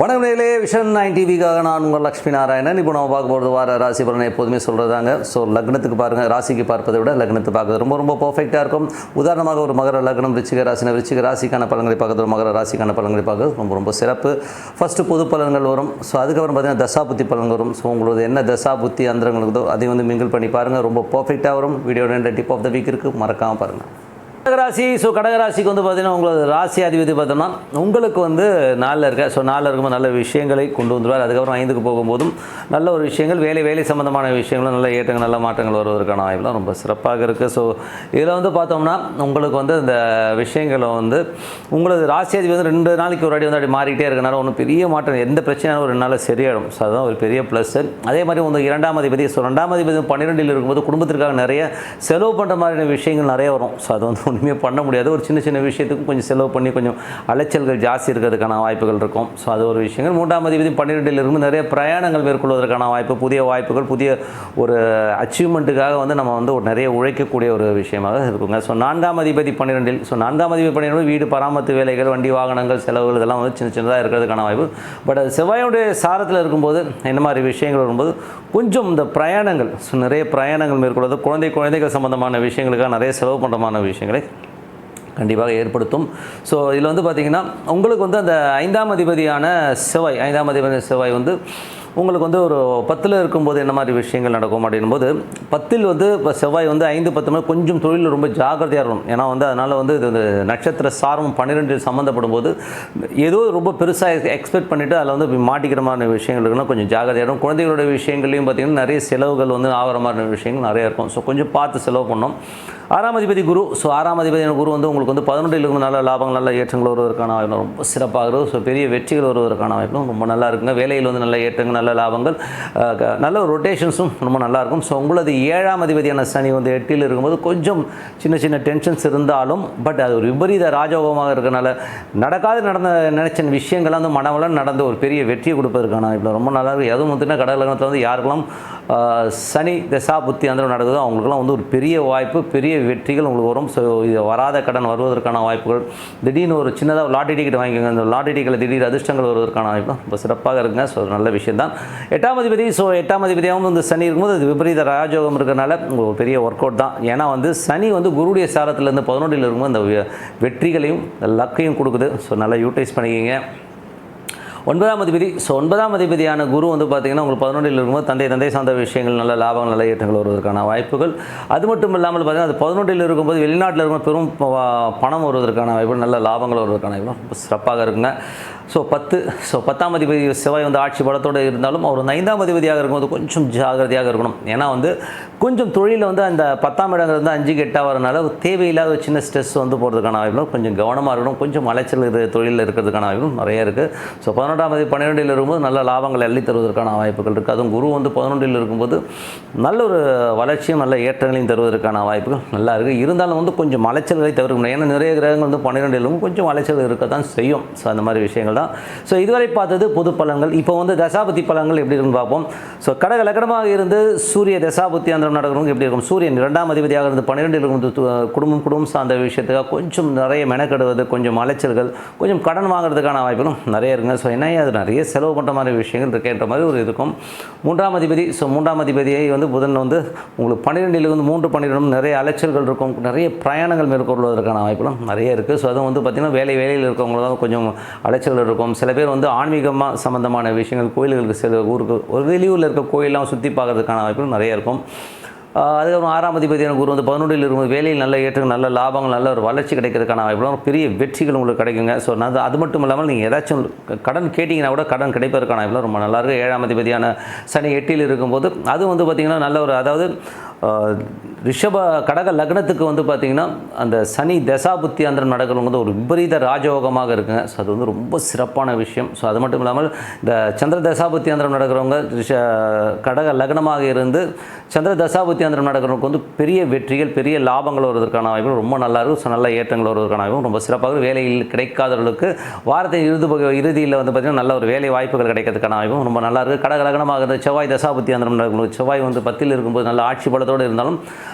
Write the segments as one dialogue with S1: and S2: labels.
S1: வணக்கம் நேயர்களே, விஷன் 9 டிவிக்காக நான் உங்கள் லக்ஷ்மி நாராயணன். இப்போ நம்ம பார்க்க போகிறது வார ராசி பலனை எப்போதுமே சொல்கிறதாங்க. ஸோ லக்னத்துக்கு பாருங்கள், ராசிக்கு பார்ப்பதை விட லக்னத்தை பார்க்குறது ரொம்ப ரொம்ப பர்ஃபெக்டாக இருக்கும். உதாரணமாக ஒரு மகர லக்னம் விருச்சிக ராசினா விருச்சிக ராசிக்கான பலன்களை பார்க்குறது, ஒரு மகர ராசிக்கான பலன்களை பார்க்குறது ரொம்ப ரொம்ப சிறப்பு. ஃபஸ்ட்டு பொது பலன்கள் வரும். ஸோ அதுக்கப்புறம் பார்த்தீங்கன்னா தசாபுத்தி பலன் வரும். ஸோ உங்களோட என்ன தசாபுத்தி அந்தரங்களுக்குதோ அதை வந்து மிங்கிள் பண்ணி பாருங்கள், ரொம்ப பர்ஃபெக்டாக வரும். Video 2 tip of the week இருக்குது, மறக்காமல் பாருங்கள். கடகராசி. ஸோ கடகராசிக்கு வந்து பார்த்தீங்கன்னா உங்களோட ராசி அதிபதி பார்த்தோம்னா உங்களுக்கு வந்து 4 இருக்க. ஸோ 4 இருக்கும்போது நல்ல விஷயங்களை கொண்டு வந்துடுவார். அதுக்கப்புறம் 5க்கு போகும்போதும் நல்ல ஒரு விஷயங்கள், வேலை சம்பந்தமான விஷயங்களும் நல்ல ஏற்றங்கள் நல்ல மாற்றங்கள் வருவதற்கான வாய்ப்புலாம் ரொம்ப சிறப்பாக இருக்குது. ஸோ இதில் வந்து பார்த்தோம்னா உங்களுக்கு வந்து இந்த விஷயங்களை வந்து உங்களது ராசி அதிபதி வந்து 2 நாளைக்கு ஒரு அடி வந்து அப்படி மாறிக்கிட்டே இருக்கனால ஒன்றும் பெரிய மாற்றம், எந்த பிரச்சனையும் ஒரு 2 நாளில் சரியாயிடும். ஸோ அதுதான் ஒரு பெரிய ப்ளஸ். அதே மாதிரி உங்களுக்கு 2ஆம் அதிபதி. ஸோ 2ஆம் அதிபதி 12ல் இருக்கும்போது குடும்பத்திற்காக நிறைய செலவு பண்ணுற மாதிரியான விஷயங்கள் நிறைய வரும். ஸோ அது வந்து ஒன்றுமே பண்ண முடியாது. ஒரு சின்ன விஷயத்துக்கும் கொஞ்சம் செலவு பண்ணி கொஞ்சம் அலைச்சல்கள் ஜாஸ்தி இருக்கிறதுக்கான வாய்ப்புகள் இருக்கும். ஸோ அது ஒரு விஷயங்கள். 3ஆம் அதிபதி 12ல் இருக்கும் நிறைய பிரயாணங்கள் மேற்கொள்வதற்கான வாய்ப்பு, புதிய வாய்ப்புகள், புதிய ஒரு அச்சீவ்மெண்ட்டுக்காக வந்து நம்ம வந்து ஒரு நிறைய உழைக்கக்கூடிய ஒரு விஷயமாக இருக்குங்க. ஸோ 4ஆம் அதிபதி 12ல். ஸோ 4ஆம் அதிபதி 12 வீடு பராமரிப்பு வேலைகள், வண்டி வாகனங்கள், செலவுகள் இதெல்லாம் வந்து சின்னதாக இருக்கிறதுக்கான வாய்ப்பு. பட் அது செவ்வாயுடைய சாரத்தில் இருக்கும்போது இந்த மாதிரி விஷயங்கள் வரும்போது கொஞ்சம் இந்த பிரயாணங்கள், ஸோ நிறைய பிரயாணங்கள் மேற்கொள்வது, குழந்தைகள் சம்பந்தமான விஷயங்களுக்காக நிறைய செலவு பண்ணுறமான விஷயங்களை கண்டிப்பாக ஏற்படுத்தும். ஸோ இதில் வந்து பார்த்திங்கன்னா உங்களுக்கு வந்து அந்த 5ஆம் அதிபதியான செவ்வாய், 5ஆம் அதிபதி செவ்வாய் வந்து உங்களுக்கு வந்து ஒரு 10ல் இருக்கும்போது என்ன மாதிரி விஷயங்கள் நடக்கும் அப்படின்போது, 10ல் வந்து இப்போ செவ்வாய் வந்து 5-10 மணி கொஞ்சம் தொழில் ரொம்ப ஜாக்கிரதையாக இருக்கணும். ஏன்னா வந்து அதனால் வந்து இது நட்சத்திர சாரம் 12ல் சம்மந்தப்படும் போது ஏதோ ரொம்ப பெருசாக எக்ஸ்பெக்ட் பண்ணிவிட்டு அதில் வந்து மாட்டிக்கிற மாதிரி விஷயங்கள் இருக்குன்னா கொஞ்சம் ஜாக்கிரதையாக இருக்கும். குழந்தைகளோட விஷயங்களையும் பார்த்திங்கன்னா நிறைய செலவுகள் வந்து ஆகிற மாதிரி விஷயங்கள் நிறைய இருக்கும். ஸோ கொஞ்சம் பார்த்து செலவு பண்ணோம். 6ஆம் அதிபதி குரு. ஸோ 6ஆம் அதிபதி குரு வந்து உங்களுக்கு வந்து 11ல் இருக்கும் நல்ல லாபங்கள், நல்ல ஏற்றங்கள் வருவதற்கான வாய்ப்பு ரொம்ப சிறப்பாகிறது. ஸோ பெரிய வெற்றிகள் வருவதற்கான வாய்ப்பும் ரொம்ப நல்லா இருக்குங்க. வேலையில் வந்து நல்ல ஏற்றங்கள், நல்ல லாபங்கள், நல்ல ஒரு ரொட்டேஷன்ஸும் ரொம்ப நல்லாயிருக்கும். ஸோ உங்களது 7ஆம் அதிபதியான சனி வந்து 8ல் இருக்கும்போது கொஞ்சம் சின்ன டென்ஷன்ஸ் இருந்தாலும் பட் அது ஒரு விபரீத ராஜயோகமாக இருக்கிறனால நினச்ச விஷயங்கள்லாம் வந்து மனவளம் நடந்து ஒரு பெரிய வெற்றியை கொடுப்பதற்கான இப்போ ரொம்ப நல்லா இருக்குது. எதுவும் வந்துன்னா கடகலகணத்தில் வந்து யாருக்கெல்லாம் சனி தசா புத்தி அந்த நடக்குதோ அவங்களுக்குலாம் வந்து ஒரு பெரிய வாய்ப்பு, பெரிய வெற்றிகள் உங்களுக்கு வரும். ஸோ இது வராத கடன் வருவதற்கான வாய்ப்புகள், திடீர்னு ஒரு சின்னதாக லாட்டரி டிக்கெட் வாங்கிக்கோங்க, அந்த லாட்டரி டிக்கெட்டில் திடீர் அதிர்ஷ்டங்கள் வருவதற்கான வாய்ப்பு ரொம்ப சிறப்பாக இருக்குங்க. ஸோ நல்ல விஷயம் தான். 8ஆம் அதிபதி. ஸோ 8ஆம் அதிபதியாகவும் வந்து சனி இருக்கும்போது அது விபரீத ராஜயோகம் இருக்கிறனால உங்களுக்கு ஒரு பெரிய ஒர்க் அவுட் தான். ஏன்னா வந்து சனி வந்து குருடைய சாரத்திலேருந்து 11ல் இருக்கும்போது அந்த வெற்றிகளையும் லக்கையும் கொடுக்குது. ஸோ நல்லா யூட்டிலைஸ் பண்ணிக்கிங்க. 9ஆம் அதிபதி. ஸோ 9ஆம் அதிபதியான குரு வந்து பார்த்திங்கன்னா உங்களுக்கு 11ல் இருக்கும்போது தந்தை சார்ந்த விஷயங்கள், நல்ல லாபங்கள், நல்ல ஏற்றங்கள் வருவதற்கான வாய்ப்புகள். அது மட்டும் இல்லாமல் பார்த்திங்கன்னா அது 11ல் இருக்கும்போது வெளிநாட்டில் இருக்கும் பெரும் பணம் வருவதற்கான வாய்ப்புகள், நல்ல லாபங்கள் வருவதற்கான வாய்ப்புகள் ரொம்ப சிறப்பாக இருக்குங்க. ஸோ 10. ஸோ 10ஆம் அதிபதி செவ்வாய் வந்து ஆட்சி பலத்தோடு இருந்தாலும் அவர் 5ஆம் அதிபதியாக இருக்கும்போது கொஞ்சம் ஜாகிரதையாக இருக்கணும். ஏன்னா வந்து கொஞ்சம் தொழிலில் வந்து அந்த 10ஆம் இடங்கள் வந்து 5க்கு 8 வரனால தேவையில்லாத ஒரு சின்ன ஸ்ட்ரெஸ் வந்து போகிறதுக்கான வாய்ப்புகளும் கொஞ்சம் கவனமாக இருக்கணும். கொஞ்சம் அலைச்சல் தொழிலில் இருக்கிறதுக்கான வாய்ப்புகளும் நிறைய இருக்குது. ஸோ 11ஆம் அதிபதி 12ல் இருக்கும்போது நல்ல லாபங்கள் அள்ளி தருவதற்கான வாய்ப்புகள் இருக்குது. அதுவும் குரு வந்து 11ல் இருக்கும்போது நல்ல ஒரு வளர்ச்சியும் நல்ல ஏற்றங்களையும் தருவதற்கான வாய்ப்புகள் நல்லா இருக்குது. இருந்தாலும் வந்து கொஞ்சம் அலைச்சல்களை தவிர்க்கணும். ஏன்னா நிறைய கிரகங்கள் வந்து 12லும் கொஞ்சம் அலைச்சல் இருக்க தான் செய்யும். ஸோ அந்த மாதிரி விஷயங்கள் தான். ஸோ இதுவரை பார்த்தது பொது பலன்கள். இப்போ வந்து தசாபுத்தி பலன்கள் எப்படி இருக்குன்னு பார்ப்போம். ஸோ கடக லக்னமாக இருந்து சூரிய தசாபுத்தி அந்த நடக்கிறவங்க எப்படி இருக்கும். சூரியன் 2ஆம் அதிபதியாக இருந்து 12ல் இருக்கும் குடும்பம் சார்ந்த விஷயத்துக்காக கொஞ்சம் நிறைய மெனக்கெடுவது, கொஞ்சம் அலைச்சல்கள், கொஞ்சம் கடன் வாங்குறதுக்கான வாய்ப்புகளும் நிறைய இருக்குங்க. ஸோ என்ன அது நிறைய செலவு பண்ணுற மாதிரி விஷயங்கள் இருக்கின்ற மாதிரி ஒரு இருக்கும். 3ஆம் அதிபதி. ஸோ 3ஆம் அதிபதியை வந்து புதன் வந்து உங்களுக்கு 12ல் வந்து 3-12 நிறைய அலைச்சல்கள் இருக்கும், நிறைய பிரயாணங்கள் மேற்கொள்வதற்கான வாய்ப்புகளும் நிறைய இருக்குது. ஸோ அதுவும் வந்து பார்த்திங்கன்னா வேலையில் இருக்கவங்க தான் கொஞ்சம் அலைச்சல்கள் இருக்கும். சில பேர் வந்து ஆன்மீகமாக சம்மந்தமான விஷயங்கள், கோயில்களுக்கு சில ஊருக்கு ஒரு வெளியூரில் இருக்க கோயிலெலாம் சுற்றி பார்க்கறதுக்கான வாய்ப்புகள் நிறைய இருக்கும். அதுக்கப்புறம் 6ஆம் அதிபதியான குரு வந்து 11ல் இருக்கும்போது வேலையில் நல்ல ஏற்றங்கள், நல்ல லாபங்கள், நல்ல ஒரு வளர்ச்சி கிடைக்கிறதுக்கான வாய்ப்புகளும் பெரிய வெற்றிகள் உங்களுக்கு கிடைக்குங்க. ஸோ அது மட்டும் இல்லாமல் நீங்கள் ஏதாச்சும் கடன் கேட்டிங்கன்னா கூட கடன் கிடைப்பதற்கான வாய்ப்புலாம் ரொம்ப நல்லாயிருக்கு. 7ஆம் அதிபதியான சனி 8ல் இருக்கும்போது அது வந்து பார்த்திங்கன்னா நல்ல ஒரு, அதாவது கடக லக்னத்துக்கு வந்து பார்த்திங்கன்னா அந்த சனி தசாபுத்தி அந்த நடக்கிறவங்க வந்து ஒரு விபரீத ராஜயோகமாக இருக்குங்க. ஸோ அது வந்து ரொம்ப சிறப்பான விஷயம். ஸோ அது மட்டும் இல்லாமல் இந்த சந்திர தசாபுத்தி அந்தரம் நடக்கிறவங்க கடக லக்னமாக இருந்து சந்திர தசாபுத்தி அந்தரம் நடக்கிறவங்களுக்கு வந்து பெரிய வெற்றிகள், பெரிய லாபங்கள் வருவதற்கான வாய்ப்புகள் ரொம்ப நல்லா இருக்கும். ஸோ நல்ல ஏற்றங்கள் வருவதற்கான வாய்ப்பும் ரொம்ப சிறப்பாக. வேலையில் கிடைக்காதவர்களுக்கு வாரத்தின் இறுதியில் வந்து பார்த்திங்கன்னா நல்ல ஒரு வேலை வாய்ப்புகள் கிடைக்கிறதுக்கான வாய்ப்பும் ரொம்ப நல்லா இருக்குது. கடக லக்னமாக இருந்து செவ்வாய் தசாபுத்தி அந்தரம் நடக்கிறவங்களுக்கு செவ்வாய் வந்து 10ல் இருக்கும்போது நல்ல ஆட்சி பலத்தோடு பலத்தோடு இருந்தாலும்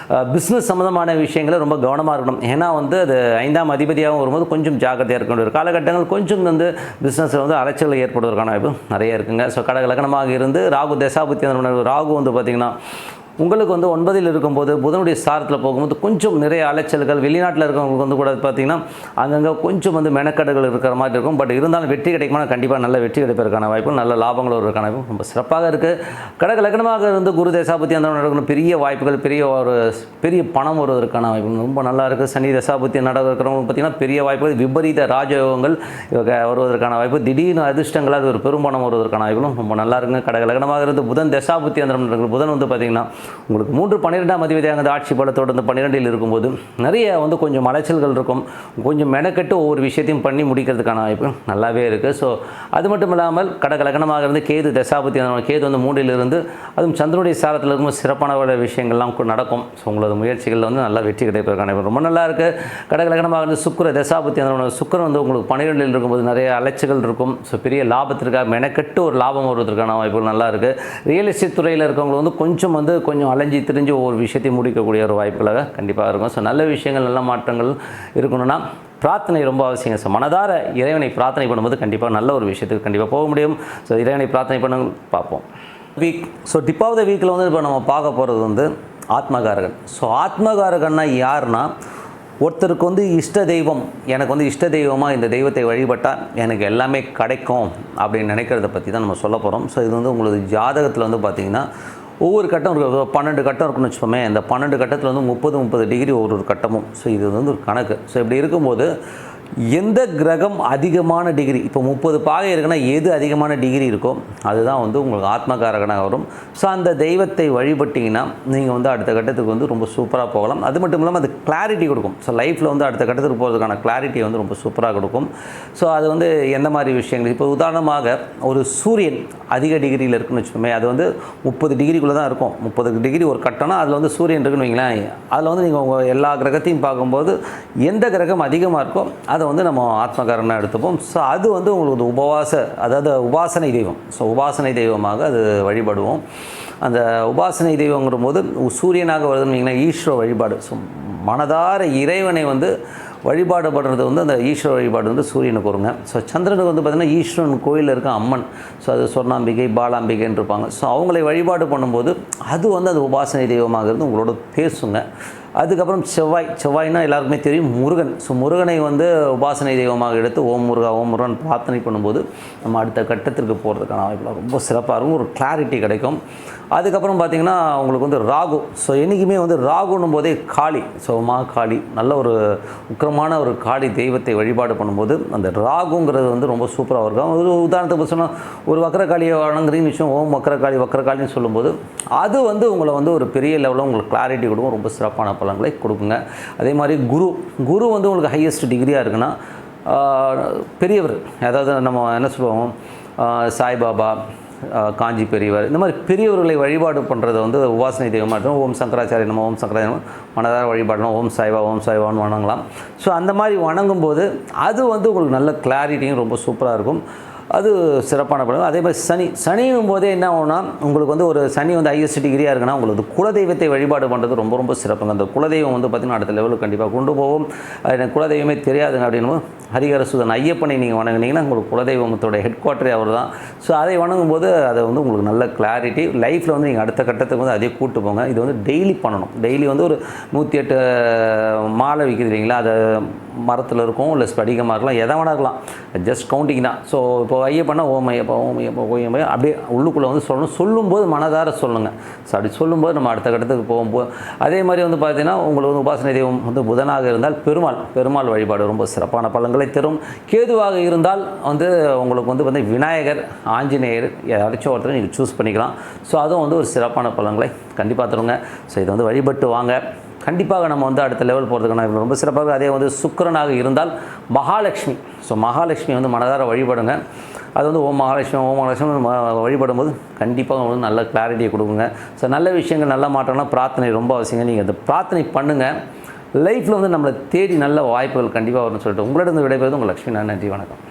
S1: பிஸ்னஸ் சம்மந்தமான விஷயங்களை ரொம்ப கவனமாக இருக்கணும். ஏன்னா வந்து அது 5ஆம் அதிபதியாகவும் வரும்போது கொஞ்சம் ஜாக்கிரதையாக இருக்க வேண்டிய காலகட்டங்கள் கொஞ்சம் வந்து பிஸ்னஸில் வந்து அலைச்சல் ஏற்படுவதற்கான வாய்ப்பு நிறைய இருக்குங்க. ஸோ கடக லக்னமாக இருந்து ராகு தசாபுத்தி ராகு வந்து பார்த்திங்கன்னா உங்களுக்கு வந்து 9ல் இருக்கும்போது புதனுடைய சாரத்தில் போகும்போது கொஞ்சம் நிறைய அலைச்சல்கள், வெளிநாட்டில் இருக்கிறவங்களுக்கு வந்து கூட பார்த்திங்கன்னா அங்கங்கே கொஞ்சம் வந்து மெனக்கடுகள் இருக்கிற மாதிரி இருக்கும். பட் இருந்தாலும் வெற்றி கிடைக்குமா, கண்டிப்பாக நல்ல வெற்றி கிடைப்பதற்கான வாய்ப்பு, நல்ல லாபங்கள் வருவதற்கான வாய்ப்பு ரொம்ப சிறப்பாக இருக்குது. கடக லக்னமாக இருந்து குரு தசாபுத்தி அந்த நடக்கணும், பெரிய வாய்ப்புகள், பெரிய பணம் வருவதற்கான வாய்ப்பு ரொம்ப நல்லா இருக்குது. சனி தசாபுத்தி நடக்கிறவங்க பார்த்திங்கன்னா பெரிய வாய்ப்புகள், விபரீத ராஜயோகங்கள் வருவதற்கான வாய்ப்பு, திடீர்னு அதிர்ஷ்டங்கள், அது ஒரு பெரும்பணம் வருவதற்கான வாய்ப்புகளும் ரொம்ப நல்லா இருக்குங்க. கடக லக்னமாக இருந்து புதன் தசாபுத்தி அந்த நடக்கிற புதன் வந்து பார்த்திங்கன்னா உங்களுக்கு 3-12ஆம் அதிபதியாக ஆட்சி பலத்தோடு இந்த 12ல் இருக்கும்போது நிறைய வந்து கொஞ்சம் அலைச்சல்கள் இருக்கும். கொஞ்சம் மெனக்கெட்டு ஒவ்வொரு விஷயத்தையும் பண்ணி முடிக்கிறதுக்கான வாய்ப்பு நல்லாவே இருக்குது. ஸோ அது மட்டும் இல்லாமல் கடக லக்னமாக இருந்து கேது தசாபுத்தி கேது வந்து 3ல் இருந்து அதுவும் சந்திரனுடைய சாரத்தில் இருக்கும்போது சிறப்பான விஷயங்கள்லாம் நடக்கும். ஸோ உங்களது முயற்சிகளில் வந்து நல்லா வெற்றி கிடைப்பதற்கான வாய்ப்பு ரொம்ப நல்லா இருக்குது. கடக லக்னமாக இருந்து சுக்கிர தசாபுத்தி சுக்கிரன் வந்து உங்களுக்கு 12ல் இருக்கும்போது நிறைய அலைச்சல்கள் இருக்கும். ஸோ பெரிய லாபத்திற்காக மெனக்கெட்டு ஒரு லாபம் வருவதற்கான வாய்ப்புகள் நல்லா இருக்குது. ரியல் எஸ்டேட் துறையில் இருக்கவங்க வந்து கொஞ்சம் அலைஞ்சி திரிஞ்சு ஒவ்வொரு விஷயத்தையும் முடிக்கக்கூடிய ஒரு வாய்ப்புகளாக கண்டிப்பாக இருக்கும். ஸோ நல்ல விஷயங்கள், நல்ல மாற்றங்கள் இருக்கணும்னா பிரார்த்தனை ரொம்ப அவசியம். ஸோ மனதார இறைவனை பிரார்த்தனை பண்ணும்போது கண்டிப்பாக நல்ல ஒரு விஷயத்துக்கு கண்டிப்பாக போக முடியும். ஸோ இறைவனை பிரார்த்தனை பண்ண பார்ப்போம். ஸோ டிப் ஆஃப் த வீக்கில் வந்து இப்போ நம்ம பார்க்க போகிறது வந்து ஆத்மகாரகன். ஸோ ஆத்மகாரகன்னா யாருன்னா, ஒருத்தருக்கு வந்து இஷ்ட தெய்வம், எனக்கு வந்து இஷ்ட தெய்வமாக இந்த தெய்வத்தை வழிபட்டால் எனக்கு எல்லாமே கிடைக்கும் அப்படின்னு நினைக்கிறத பற்றி தான் நம்ம சொல்ல போகிறோம். ஸோ இது வந்து உங்களது ஜாதகத்தில் வந்து பார்த்திங்கன்னா ஒவ்வொரு கட்டம் இருக்குது. 12 கட்டம் இருக்குன்னு வச்சுப்போமே. இந்த 12 கட்டத்தில் வந்து 30 டிகிரி ஒரு கட்டமும். ஸோ இது வந்து ஒரு கணக்கு. ஸோ இப்படி இருக்கும்போது எந்த கிரகம் அதிகமான டிகிரி, இப்போ 30 பாகை இருக்குன்னா எது அதிகமான டிகிரி இருக்கோ அதுதான் வந்து உங்களுக்கு ஆத்மகாரகனாக வரும். ஸோ அந்த தெய்வத்தை வழிபட்டிங்கன்னா நீங்கள் வந்து அடுத்த கட்டத்துக்கு வந்து ரொம்ப சூப்பராக போகலாம். அது மட்டும் இல்லாமல் அது கிளாரிட்டி கொடுக்கும். ஸோ லைஃப்பில் வந்து அடுத்த கட்டத்துக்கு போகிறதுக்கான கிளாரிட்டியை வந்து ரொம்ப சூப்பராக கொடுக்கும். ஸோ அது வந்து எந்த மாதிரி விஷயங்கள், இப்போ உதாரணமாக ஒரு சூரியன் அதிக டிகிரியில் இருக்குன்னு வச்சுக்கோமே, அது வந்து 30 டிகிரிக்குள்ளே தான் இருக்கும். 30 டிகிரி ஒரு கட்டம்னா அதில் வந்து சூரியன் இருக்குன்னு வைங்களேன். அதில் வந்து நீங்கள் உங்கள் எல்லா கிரகத்தையும் பார்க்கும்போது எந்த கிரகம் அதிகமாக இருக்கோ அதை வந்து நம்ம ஆத்மகாரனாக எடுத்துப்போம். ஸோ அது வந்து உங்களுக்கு அதாவது உபாசனை தெய்வம். ஸோ உபாசனை தெய்வமாக அது வழிபடுவோம். அந்த உபாசனை தெய்வங்கிற போது சூரியனாக வருதுன்னு ஈஸ்வர வழிபாடு. ஸோ மனதார இறைவனை வந்து வழிபாடுபடுறது வந்து அந்த ஈஸ்வர வழிபாடு வந்து சூரியனுக்கு வருங்க. ஸோ சந்திரனுக்கு வந்து பார்த்திங்கன்னா ஈஸ்வரன் கோயிலில் இருக்க அம்மன். ஸோ அது சொர்ணாம்பிகை, பாலாம்பிகைன்னு இருப்பாங்க. ஸோ அவங்களை வழிபாடு பண்ணும்போது அது வந்து அது உபாசனை தெய்வமாக இருந்து உங்களோட பேசுங்க. அதுக்கப்புறம் செவ்வாய்னா எல்லாருக்குமே தெரியும் முருகன். ஸோ முருகனை வந்து உபாசனை தெய்வமாக எடுத்து ஓம் முருகா ஓம் முருகன் பிரார்த்தனை பண்ணும்போது நம்ம அடுத்த கட்டத்திற்கு போகிறதுக்கான வாய்ப்புலாம் ரொம்ப சிறப்பாக இருக்கும். ஒரு கிளாரிட்டி கிடைக்கும். அதுக்கப்புறம் பார்த்திங்கன்னா உங்களுக்கு வந்து ராகு. ஸோ என்றைக்குமே வந்து ராகுன்னும் போதே காளி. ஸோ காளி நல்ல ஒரு உக்கிரமான ஒரு காளி தெய்வத்தை வழிபாடு பண்ணும்போது அந்த ராகுங்கிறது வந்து ரொம்ப சூப்பராக இருக்கும். ஒரு உதாரணத்துக்கு சொன்னால் ஒரு வக்கரகாளியை வணங்குறீங்கன்னு விஷயம், ஓம் வக்கரகாளின்னு சொல்லும்போது அது வந்து உங்களை வந்து ஒரு பெரிய லெவலில் உங்களுக்கு கிளாரிட்டி கொடுக்கும். ரொம்ப சிறப்பான பலன்களை கொடுக்குங்க. அதே மாதிரி குரு வந்து உங்களுக்கு ஹையஸ்ட் டிகிரியாக இருக்குன்னா பெரியவர், அதாவது நம்ம என்ன சொல்லுவோம், சாய்பாபா, காஞ்சி பெரியவர், இந்த மாதிரி பெரியவர்களை வழிபாடு பண்ணுறதை வந்து உபாசனை தெய்வமாக இருக்கும். ஓம் சங்கராச்சாரிய நம்ம ஓம் சங்கராச்சாரிய மனதார வழிபாடணும், ஓம் சாய்பான்னு வணங்கலாம். ஸோ அந்த மாதிரி வணங்கும்போது அது வந்து உங்களுக்கு நல்ல கிளாரிட்டியும் ரொம்ப சூப்பராக இருக்கும். அது சிறப்பான பலன். அதே மாதிரி சனியும் போதே என்ன ஆகும்னா, உங்களுக்கு வந்து ஒரு சனி வந்து ஹையஸ்ட் டிகிரியாக இருக்குன்னா உங்களுக்கு குலதெய்வத்தை வழிபாடு பண்ணுறது ரொம்ப ரொம்ப சிறப்புங்க. அந்த குலதெய்வம் வந்து பார்த்திங்கன்னா அடுத்த லெவலுக்கு கண்டிப்பாக கொண்டு போகும். எனக்கு குலதெய்வமே தெரியாதுங்க அப்படின்னு ஹரிஹரசுதன் ஐயப்பனை நீங்கள் வணங்குனீங்கன்னா உங்களுக்கு குலதெய்வத்தோட ஹெட் குவார்ட்டரே அவர் தான். ஸோ அதை வணங்கும்போது அதை வந்து உங்களுக்கு நல்ல கிளாரிட்டி லைஃப்பில் வந்து நீங்கள் அடுத்த கட்டத்துக்கு வந்து அதே கூட்டு போங்க. இது வந்து டெய்லி பண்ணணும். டெய்லி வந்து ஒரு 108 மாலை விற்கிது இல்லைங்களா, அதை மரத்தில் இருக்கும், இல்லை ஸ்படிகமாக இருக்கலாம், எதை வேணா இருக்கலாம், ஜஸ்ட் கவுண்டிங் தான். ஸோ இப்போ ஐயப்பனா ஓம் ஐயப்பா அப்படியே உள்ளுக்குள்ளே வந்து சொல்லும்போது மனதார சொல்லுங்கள். ஸோ அப்படி சொல்லும்போது நம்ம அடுத்த கட்டத்துக்கு போகும்போது அதே மாதிரி வந்து பார்த்திங்கன்னா உங்களுக்கு வந்து உபாசனை தெய்வம் வந்து புதனாக இருந்தால் பெருமாள் வழிபாடு ரொம்ப சிறப்பான பலன்களை தரும். கேதுவாக இருந்தால் வந்து உங்களுக்கு வந்து விநாயகர், ஆஞ்சநேயர் யாராச்சும் ஒருத்தர் நீங்கள் சூஸ் பண்ணிக்கலாம். ஸோ அதுவும் வந்து ஒரு சிறப்பான பலன்களை கண்டிப்பாக தருங்க. ஸோ இதை வந்து வழிபட்டு வாங்க. கண்டிப்பாக நம்ம வந்து அடுத்த லெவல் போகிறதுக்கான ரொம்ப சிறப்பாக. அதே வந்து சுக்கிரனாக இருந்தால் மகாலட்சுமி. ஸோ மகாலட்சுமி வந்து மனதார வழிபடுங்க. அது வந்து ஓம் மகாலட்சுமி வழிபடும்போது கண்டிப்பாக வந்து நல்ல கிளாரிட்டியை கொடுக்குங்க. ஸோ நல்ல விஷயங்கள், நல்ல மாற்றம்னா பிரார்த்தனை ரொம்ப அவசியங்க. நீங்கள் அந்த பிரார்த்தனை பண்ணுங்கள். லைஃப்பில் வந்து நம்மளை தேடி நல்ல வாய்ப்புகள் கண்டிப்பாக வரும்னு சொல்லிட்டு உங்களிடம் விடைபெறுவது உங்கள் லக்ஷ்மி. நன்றி, வணக்கம்.